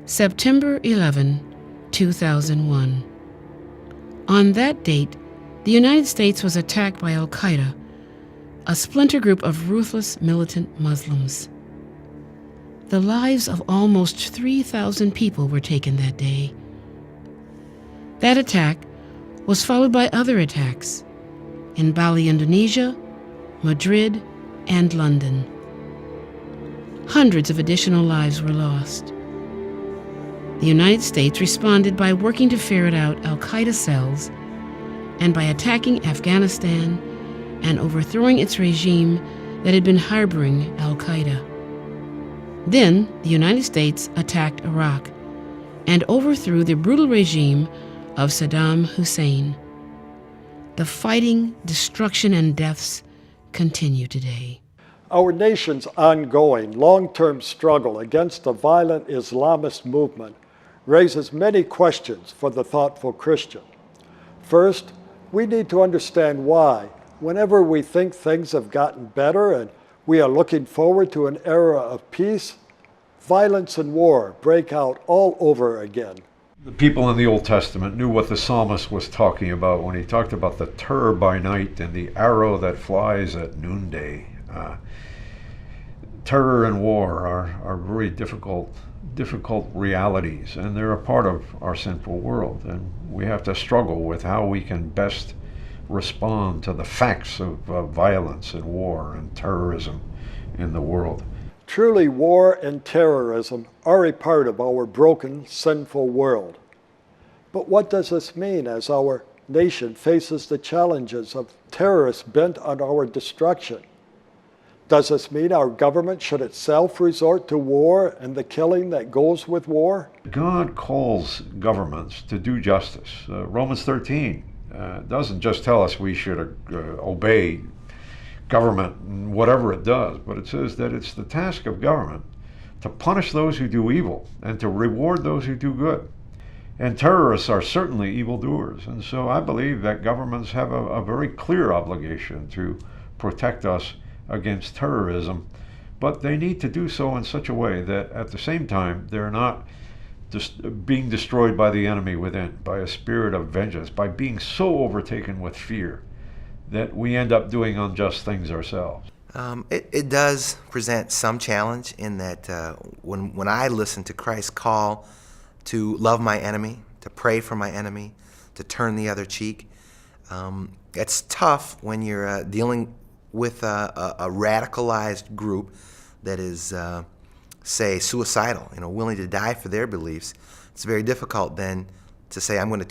September 11, 2001. On that date, the United States was attacked by Al-Qaeda, a splinter group of ruthless militant Muslims. The lives of almost 3,000 people were taken that day. That attack was followed by other attacks in Bali, Indonesia, Madrid, and London. Hundreds of additional lives were lost. The United States responded by working to ferret out Al-Qaeda cells and by attacking Afghanistan and overthrowing its regime that had been harboring Al-Qaeda. Then the United States attacked Iraq and overthrew the brutal regime of Saddam Hussein. The fighting, destruction, and deaths continue today. Our nation's ongoing, long-term struggle against the violent Islamist movement raises many questions for the thoughtful Christian. First, we need to understand why, whenever we think things have gotten better and we are looking forward to an era of peace, violence and war break out all over again. The people in the Old Testament knew what the psalmist was talking about when he talked about the terror by night and the arrow that flies at noonday. Terror and war are very difficult realities, and they're a part of our sinful world, and we have to struggle with how we can best respond to the facts of violence and war and terrorism in the world. Truly, war and terrorism are a part of our broken, sinful world. But what does this mean as our nation faces the challenges of terrorists bent on our destruction? Does this mean our government should itself resort to war and the killing that goes with war? God calls governments to do justice. Romans 13 doesn't just tell us we should obey government and whatever it does, but it says that it's the task of government to punish those who do evil and to reward those who do good. And terrorists are certainly evildoers, and so I believe that governments have a very clear obligation to protect us against terrorism, but they need to do so in such a way that at the same time they're not just being destroyed by the enemy within, by a spirit of vengeance, by being so overtaken with fear that we end up doing unjust things ourselves. It does present some challenge in that when I listen to Christ's call to love my enemy, to pray for my enemy, to turn the other cheek, it's tough when you're dealing with a radicalized group that is, say, suicidal, willing to die for their beliefs. It's very difficult then to say, I'm going to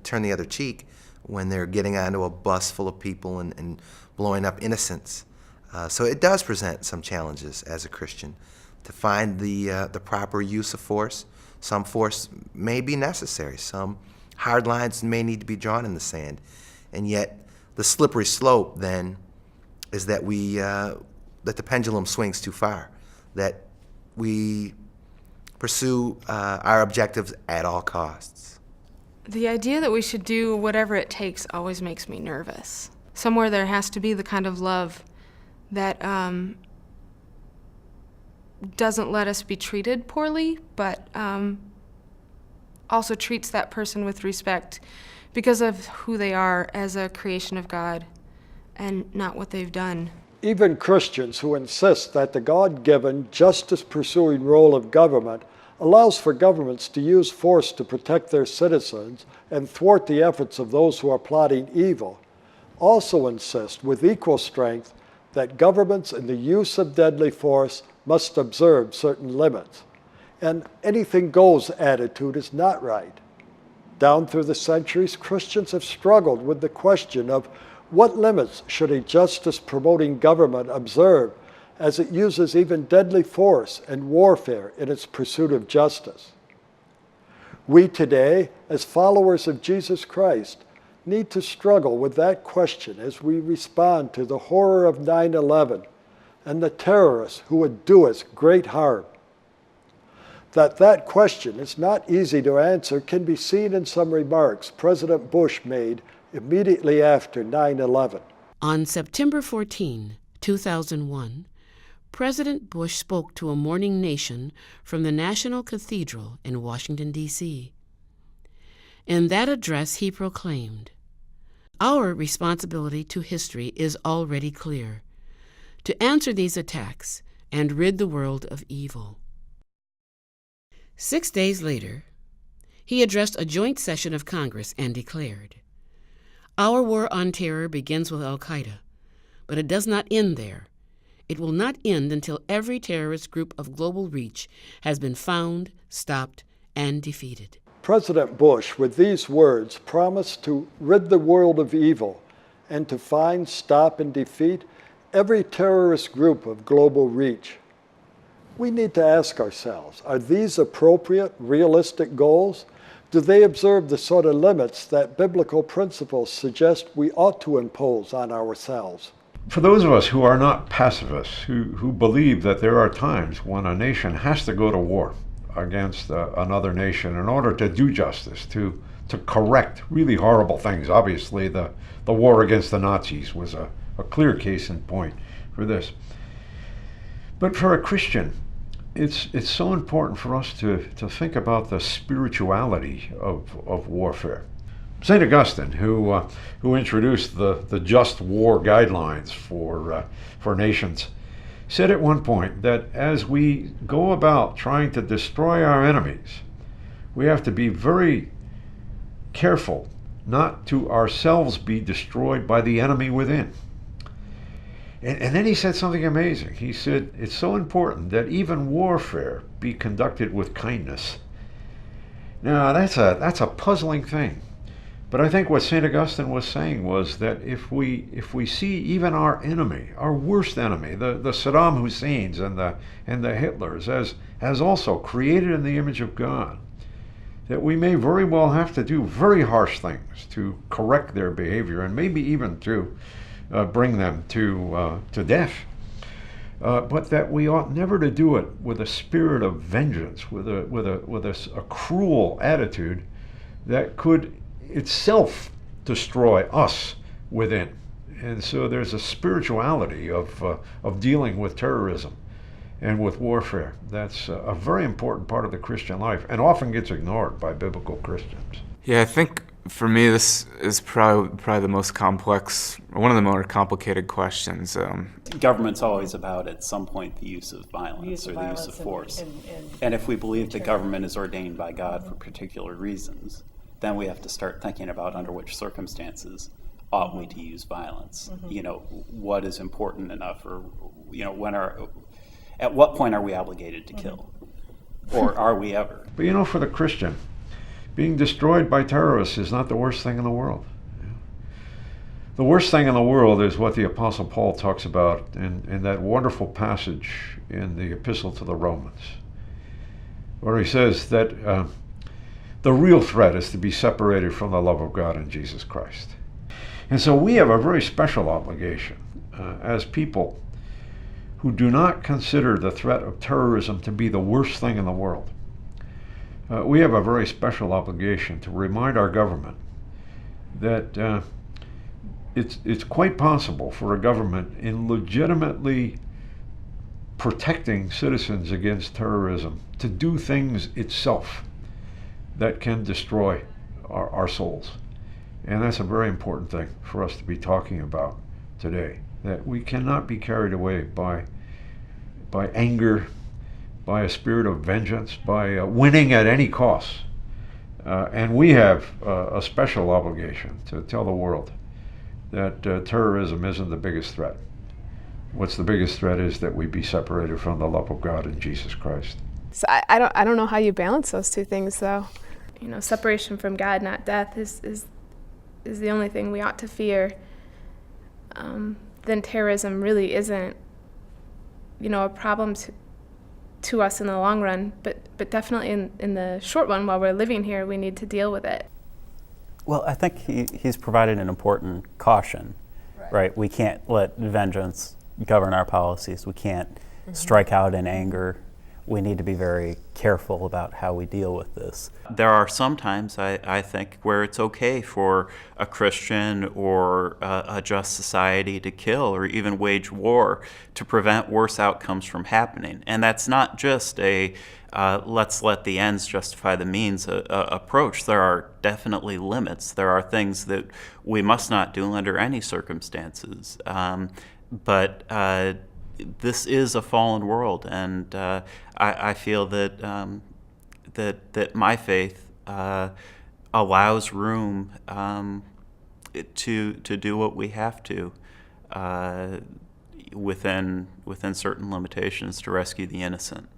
turn the other cheek when they're getting onto a bus full of people and blowing up innocents. So it does present some challenges as a Christian to find the proper use of force. Some force may be necessary. Some hard lines may need to be drawn in the sand. And yet the slippery slope then is that that the pendulum swings too far, that we pursue our objectives at all costs. The idea that we should do whatever it takes always makes me nervous. Somewhere there has to be the kind of love that doesn't let us be treated poorly, but also treats that person with respect because of who they are as a creation of God and not what they've done. Even Christians who insist that the God-given, justice-pursuing role of government allows for governments to use force to protect their citizens and thwart the efforts of those who are plotting evil, also insist with equal strength that governments in the use of deadly force must observe certain limits. An anything-goes attitude is not right. Down through the centuries, Christians have struggled with the question of what limits should a justice-promoting government observe as it uses even deadly force and warfare in its pursuit of justice? We today, as followers of Jesus Christ, need to struggle with that question as we respond to the horror of 9/11 and the terrorists who would do us great harm. That question is not easy to answer can be seen in some remarks President Bush made immediately after 9/11. On September 14, 2001, President Bush spoke to a mourning nation from the National Cathedral in Washington, D.C. In that address, he proclaimed, "Our responsibility to history is already clear, to answer these attacks and rid the world of evil." 6 days later, he addressed a joint session of Congress and declared, "Our war on terror begins with al-Qaeda, but it does not end there. It will not end until every terrorist group of global reach has been found, stopped, and defeated." President Bush, with these words, promised to rid the world of evil and to find, stop, and defeat every terrorist group of global reach. We need to ask ourselves, are these appropriate, realistic goals? Do they observe the sort of limits that biblical principles suggest we ought to impose on ourselves? For those of us who are not pacifists, who believe that there are times when a nation has to go to war against another nation in order to do justice, to correct really horrible things. Obviously, the war against the Nazis was a clear case in point for this. But for a Christian, it's so important for us to think about the spirituality of warfare. St. Augustine, who introduced the just war guidelines for nations, said at one point that as we go about trying to destroy our enemies, we have to be very careful not to ourselves be destroyed by the enemy within. And then he said something amazing. He said, it's so important that even warfare be conducted with kindness. Now, that's a puzzling thing. But I think what St. Augustine was saying was that if we see even our enemy, our worst enemy, the Saddam Husseins and the Hitlers, as also created in the image of God, that we may very well have to do very harsh things to correct their behavior and maybe even to bring them to death. But that we ought never to do it with a spirit of vengeance, with a cruel attitude that could itself destroy us within. And so there's a spirituality of dealing with terrorism and with warfare that's a very important part of the Christian life and often gets ignored by biblical Christians. Yeah, I think for me this is probably the most complex, or one of the more complicated questions. Government's always about, at some point, the use of violence or the use of force. And if we believe the government is ordained by God for particular reasons, then we have to start thinking about under which circumstances ought we to use violence. You know, what is important enough, or, you know, at what point are we obligated to kill? Or are we ever? But you know, for the Christian, being destroyed by terrorists is not the worst thing in the world. The worst thing in the world is what the Apostle Paul talks about in that wonderful passage in the Epistle to the Romans, where he says that the real threat is to be separated from the love of God in Jesus Christ. And so we have a very special obligation as people who do not consider the threat of terrorism to be the worst thing in the world. We have a very special obligation to remind our government that it's quite possible for a government in legitimately protecting citizens against terrorism to do things itself that can destroy our souls. And that's a very important thing for us to be talking about today, that we cannot be carried away by anger, by a spirit of vengeance, by winning at any cost. And we have a special obligation to tell the world that terrorism isn't the biggest threat. What's the biggest threat is that we be separated from the love of God in Jesus Christ. So I don't know how you balance those two things, though. You know, separation from God, not death, is the only thing we ought to fear. Then terrorism really isn't, you know, a problem to us in the long run, but definitely in the short run, while we're living here, we need to deal with it. Well, I think he's provided an important caution, right? We can't let vengeance govern our policies. We can't strike out in anger. we need to be very careful about how we deal with this. There are some times, I think, where it's okay for a Christian or a just society to kill or even wage war to prevent worse outcomes from happening. And that's not just a let's let the ends justify the means approach. There are definitely limits. There are things that we must not do under any circumstances. But this is a fallen world, and I feel that that my faith allows room to do what we have to within certain limitations to rescue the innocent.